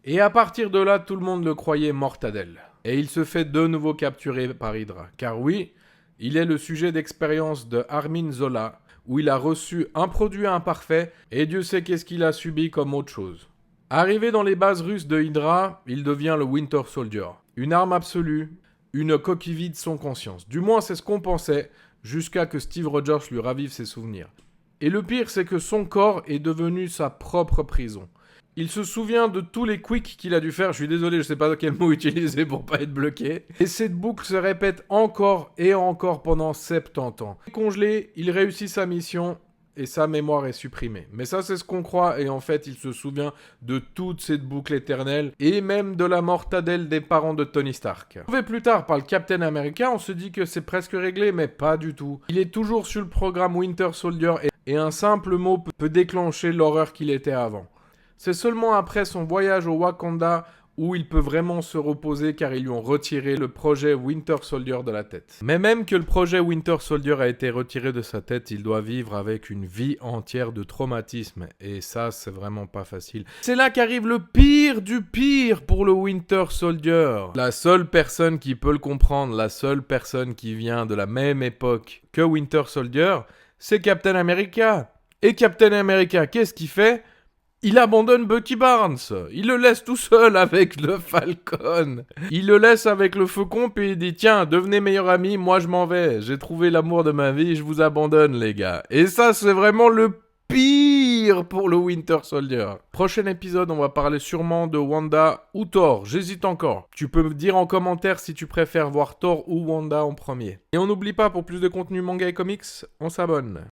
Et à partir de là, tout le monde le croyait mortadelle. Et il se fait de nouveau capturer par Hydra. Car oui, il est le sujet d'expérience de Armin Zola, où il a reçu un produit imparfait, et Dieu sait qu'est-ce qu'il a subi comme autre chose. Arrivé dans les bases russes de Hydra, il devient le Winter Soldier. Une arme absolue, une coquille vide sans conscience. Du moins, c'est ce qu'on pensait, jusqu'à que Steve Rogers lui ravive ses souvenirs. Et le pire, c'est que son corps est devenu sa propre prison. Il se souvient de tous les quicks qu'il a dû faire. Je suis désolé, je sais pas quel mot utiliser pour pas être bloqué. Et cette boucle se répète encore et encore pendant 70 ans. Congelé, il réussit sa mission et sa mémoire est supprimée. Mais ça, c'est ce qu'on croit, et en fait, il se souvient de toute cette boucle éternelle, et même de la mortadelle des parents de Tony Stark. Trouvé plus tard par le Captain America, on se dit que c'est presque réglé, mais pas du tout. Il est toujours sur le programme Winter Soldier, et un simple mot peut déclencher l'horreur qu'il était avant. C'est seulement après son voyage au Wakanda où il peut vraiment se reposer car ils lui ont retiré le projet Winter Soldier de la tête. Mais même que le projet Winter Soldier a été retiré de sa tête, il doit vivre avec une vie entière de traumatisme. Et ça, c'est vraiment pas facile. C'est là qu'arrive le pire du pire pour le Winter Soldier. La seule personne qui peut le comprendre, la seule personne qui vient de la même époque que Winter Soldier, c'est Captain America. Et Captain America, qu'est-ce qu'il fait ? Il abandonne Bucky Barnes. Il le laisse tout seul avec le Falcon. Il le laisse avec le Faucon, puis il dit « Tiens, devenez meilleurs amis, moi je m'en vais. J'ai trouvé l'amour de ma vie, je vous abandonne, les gars. » Et ça, c'est vraiment le pire pour le Winter Soldier. Prochain épisode, on va parler sûrement de Wanda ou Thor. J'hésite encore. Tu peux me dire en commentaire si tu préfères voir Thor ou Wanda en premier. Et on n'oublie pas, pour plus de contenu manga et comics, on s'abonne.